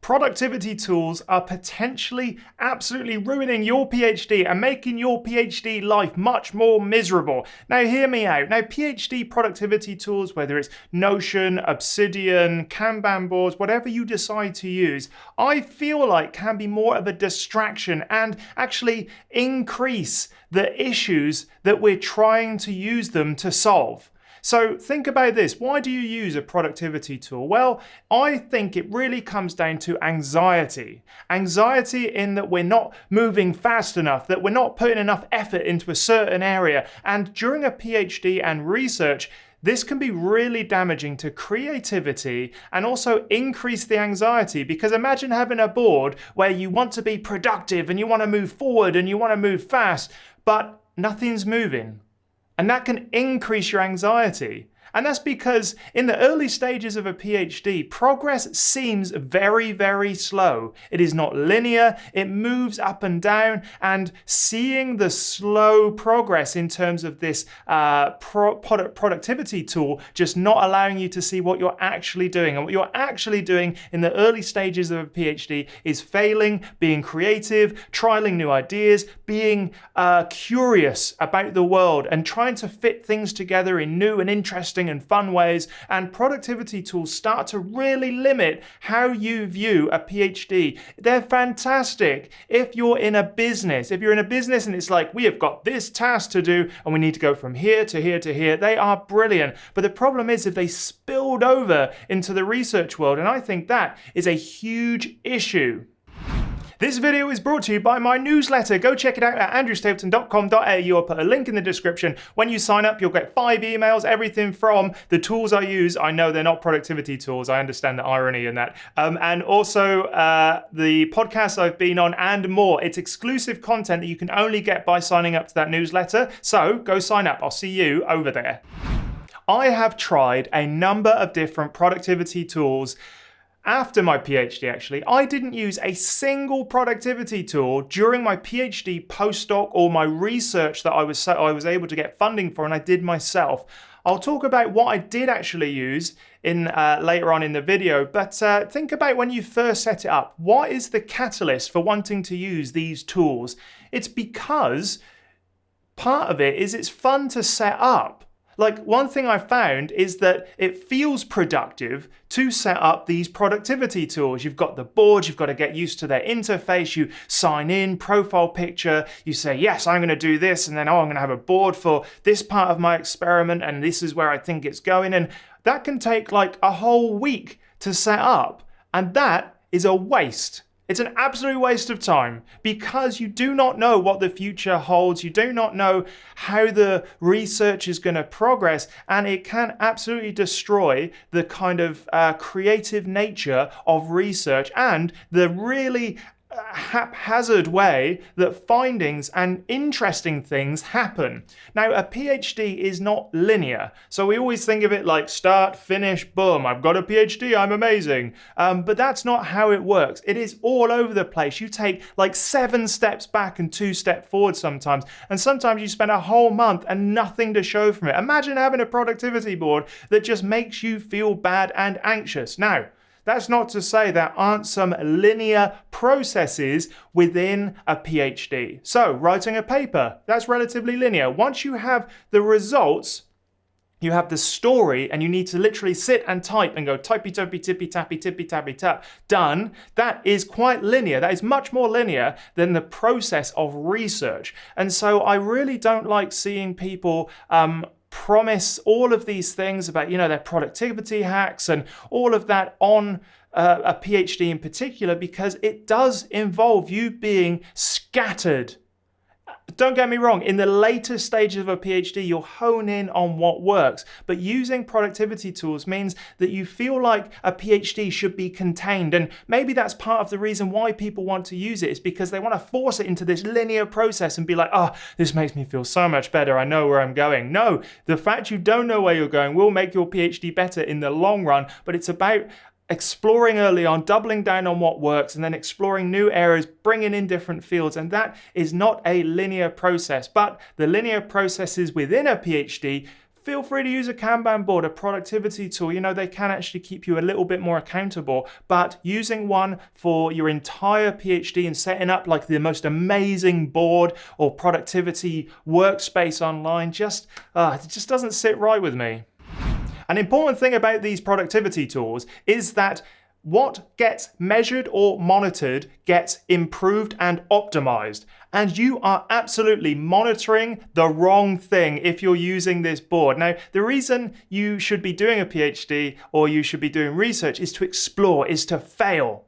productivity tools are potentially absolutely ruining your PhD and making your PhD life much more miserable. Now, hear me out. Now, PhD productivity tools, whether it's Notion, Obsidian, Kanban boards, whatever you decide to use, I feel like can be more of a distraction and actually increase the issues that we're trying to use them to solve. So think about this. Why do you use a productivity tool? Well, I think it really comes down to anxiety. Anxiety in that we're not moving fast enough, that we're not putting enough effort into a certain area. And during a PhD and research, this can be really damaging to creativity and also increase the anxiety, because imagine having a board where you want to be productive and you want to move forward and you want to move fast, but nothing's moving. And that can increase your anxiety. And that's because in the early stages of a PhD, progress seems very, very slow. It is not linear, it moves up and down, and seeing the slow progress in terms of this productivity tool just not allowing you to see what you're actually doing. And what you're actually doing in the early stages of a PhD is failing, being creative, trialing new ideas, being curious about the world, and trying to fit things together in new and interesting and fun ways. And productivity tools start to really limit how you view a PhD. They're fantastic if you're in a business. If you're in a business and it's like, we have got this task to do and we need to go from here to here to here, they are brilliant. But the problem is if they spilled over into the research world, and I think that is a huge issue. This video is brought to you by my newsletter. Go check it out at andrewstapleton.com.au. I'll put a link in the description. When you sign up, you'll get 5 emails, everything from the tools I use. I know they're not productivity tools. I understand the irony in that. And also the podcasts I've been on and more. It's exclusive content that you can only get by signing up to that newsletter. So go sign up. I'll see you over there. I have tried a number of different productivity tools. After my PhD, actually, I didn't use a single productivity tool during my PhD postdoc or my research that I was able to get funding for, and I did myself. I'll talk about what I did actually use in later on in the video, but think about when you first set it up. What is the catalyst for wanting to use these tools? It's because part of it is it's fun to set up. Like, one thing I found is that it feels productive to set up these productivity tools. You've got the board, you've got to get used to their interface, you sign in, profile picture, you say, yes, I'm going to do this, and then, I'm going to have a board for this part of my experiment, and this is where I think it's going. And that can take like a whole week to set up, and that is a waste. It's an absolute waste of time because you do not know what the future holds. You do not know how the research is going to progress, and it can absolutely destroy the kind of creative nature of research and the really haphazard way that findings and interesting things happen. Now, a PhD is not linear. So we always think of it like start, finish, boom, I've got a PhD, I'm amazing. But that's not how it works. It is all over the place. You take like 7 steps back and 2 steps forward sometimes. And sometimes you spend a whole month and nothing to show from it. Imagine having a productivity board that just makes you feel bad and anxious. Now, that's not to say there aren't some linear processes within a PhD. So, writing a paper, that's relatively linear. Once you have the results, you have the story, and you need to literally sit and type and go typey, typey, tippy, tappy, tippy, tappy, tap, done. That is quite linear. That is much more linear than the process of research. And so I really don't like seeing people promise all of these things about, their productivity hacks and all of that on a PhD in particular, because it does involve you being scattered. Don't get me wrong, in the later stages of a PhD, you'll hone in on what works, but using productivity tools means that you feel like a PhD should be contained, and maybe that's part of the reason why people want to use it, is because they want to force it into this linear process and be like, this makes me feel so much better, I know where I'm going. No, the fact you don't know where you're going will make your PhD better in the long run, but it's about exploring early on, doubling down on what works, and then exploring new areas, bringing in different fields. And that is not a linear process, but the linear processes within a PhD feel free to use a Kanban board, a productivity tool. You know, they can actually keep you a little bit more accountable, but using one for your entire PhD and setting up like the most amazing board or productivity workspace online it just doesn't sit right with me. An important thing about these productivity tools is that what gets measured or monitored gets improved and optimized. And you are absolutely monitoring the wrong thing if you're using this board. Now, the reason you should be doing a PhD or you should be doing research is to explore, is to fail.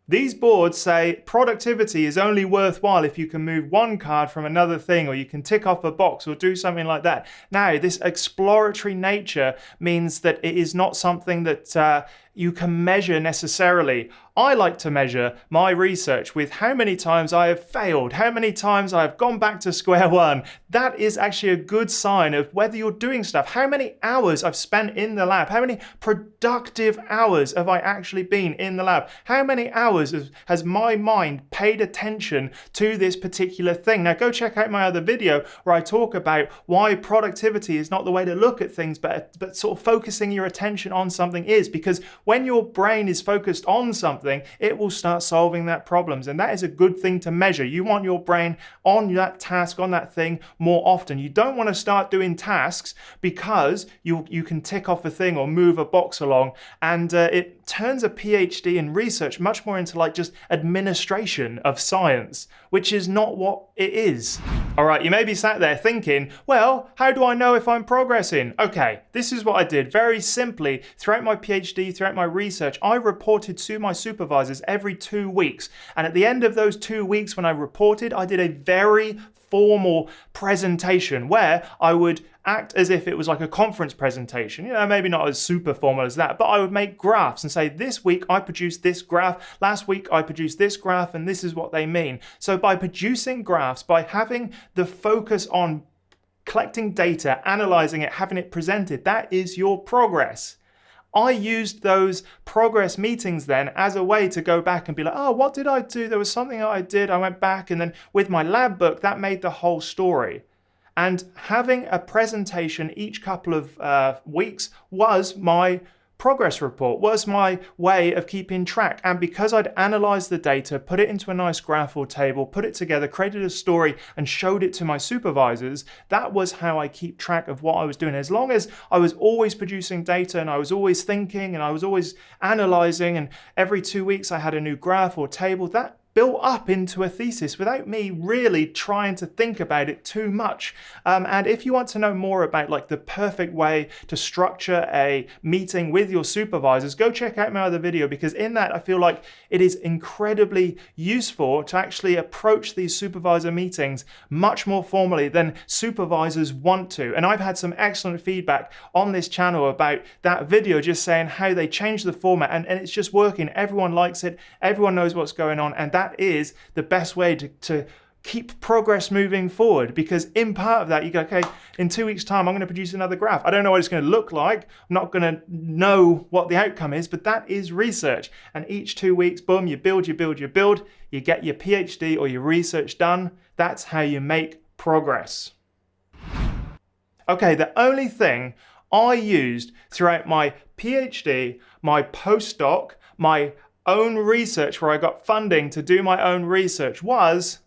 These boards say productivity is only worthwhile if you can move one card from another thing, or you can tick off a box or do something like that. Now, this exploratory nature means that it is not something that you can measure necessarily. I like to measure my research with how many times I have failed, how many times I've gone back to square one. That is actually a good sign of whether you're doing stuff, how many hours I've spent in the lab, how many productive hours have I actually been in the lab, how many hours has my mind paid attention to this particular thing. Now go check out my other video where I talk about why productivity is not the way to look at things, but sort of focusing your attention on something is, because when your brain is focused on something, it will start solving that problems. And that is a good thing to measure. You want your brain on that task, on that thing more often. You don't want to start doing tasks because you can tick off a thing or move a box along, and it turns a PhD in research much more into like just administration of science, which is not what it is. All right, you may be sat there thinking, well, how do I know if I'm progressing? Okay, this is what I did. Very simply, throughout my PhD, throughout my research, I reported to my supervisors every 2 weeks. And at the end of those 2 weeks when I reported, I did a very formal presentation where I would act as if it was like a conference presentation, you know, maybe not as super formal as that, but I would make graphs and say, this week I produced this graph, last week I produced this graph, and this is what they mean. So by producing graphs, by having the focus on collecting data, analyzing it, having it presented, that is your progress. I used those progress meetings then as a way to go back and be like, oh, what did I do? There was something that I did. I went back, and then with my lab book, that made the whole story. And having a presentation each couple of weeks was my progress report, was my way of keeping track. And because I'd analyzed the data, put it into a nice graph or table, put it together, created a story, and showed it to my supervisors, that was how I keep track of what I was doing. As long as I was always producing data and I was always thinking and I was always analyzing, and every 2 weeks I had a new graph or table, that built up into a thesis without me really trying to think about it too much. And if you want to know more about like the perfect way to structure a meeting with your supervisors, go check out my other video, because in that I feel like it is incredibly useful to actually approach these supervisor meetings much more formally than supervisors want to. And I've had some excellent feedback on this channel about that video, just saying how they changed the format and it's just working. Everyone likes it, everyone knows what's going on, and that is the best way to keep progress moving forward, because in part of that you go, okay, in 2 weeks time I'm going to produce another graph. I don't know what it's going to look like, I'm not going to know what the outcome is, but that is research. And each 2 weeks, boom, you build, you get your PhD or your research done. That's how you make progress. Okay, the only thing I used throughout my PhD, my postdoc, my own research, where I got funding to do my own research, was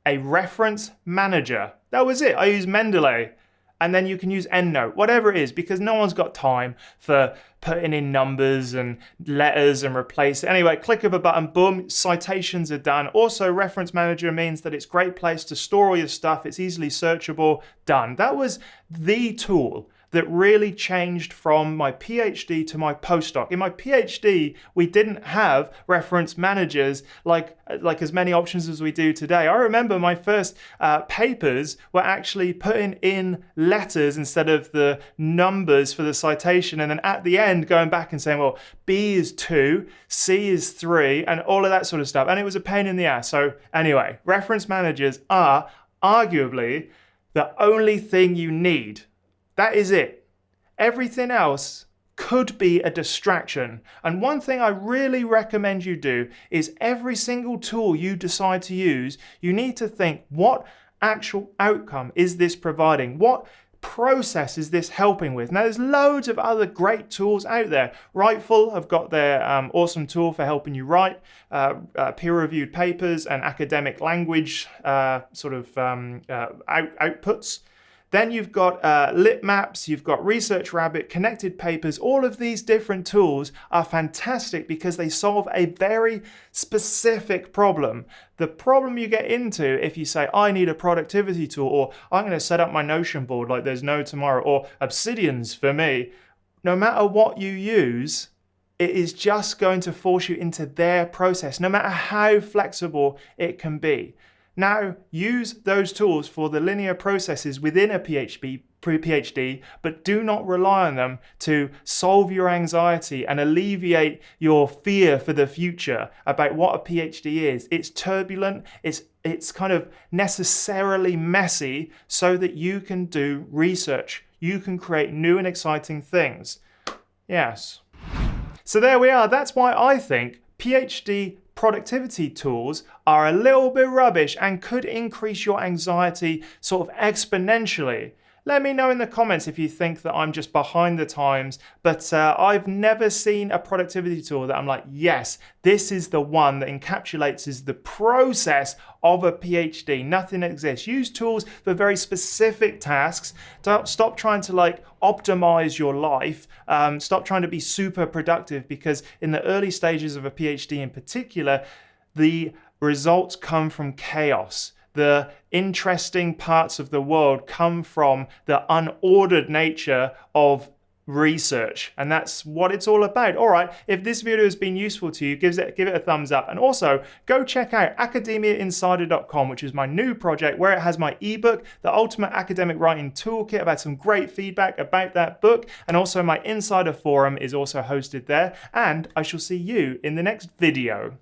a reference manager. That was it. I used Mendeley. And then you can use EndNote, whatever it is, because no one's got time for putting in numbers and letters and replace it. Anyway, click of a button, boom, citations are done. Also, reference manager means that it's a great place to store all your stuff. It's easily searchable, done. That was the tool that really changed from my PhD to my postdoc. In my PhD, we didn't have reference managers like as many options as we do today. I remember my first papers were actually putting in letters instead of the numbers for the citation, and then at the end going back and saying, well, B is 2, C is 3, and all of that sort of stuff. And it was a pain in the ass. So anyway, reference managers are arguably the only thing you need. That is it. Everything else could be a distraction. And one thing I really recommend you do is every single tool you decide to use, you need to think, what actual outcome is this providing? What process is this helping with? Now, there's loads of other great tools out there. Writeful have got their awesome tool for helping you write peer-reviewed papers and academic language outputs. Then you've got Litmaps, you've got ResearchRabbit, Connected Papers. All of these different tools are fantastic because they solve a very specific problem. The problem you get into if you say, I need a productivity tool, or I'm going to set up my Notion board like there's no tomorrow, or Obsidian's for me. No matter what you use, it is just going to force you into their process, no matter how flexible it can be. Now, use those tools for the linear processes within a PhD, but do not rely on them to solve your anxiety and alleviate your fear for the future about what a PhD is. It's turbulent, it's kind of necessarily messy so that you can do research. You can create new and exciting things. Yes. So there we are. That's why I think PhD productivity tools are a little bit rubbish and could increase your anxiety sort of exponentially. Let me know in the comments if you think that I'm just behind the times, but I've never seen a productivity tool that I'm like, yes, this is the one that encapsulates the process of a PhD. Nothing exists. Use tools for very specific tasks. Stop trying to optimize your life. Stop trying to be super productive, because in the early stages of a PhD in particular, the results come from chaos. The interesting parts of the world come from the unordered nature of research, and that's what it's all about. All right, if this video has been useful to you, give it a thumbs up, and also go check out academiainsider.com, which is my new project where it has my ebook, The Ultimate Academic Writing Toolkit. I've had some great feedback about that book, and also my insider forum is also hosted there, and I shall see you in the next video.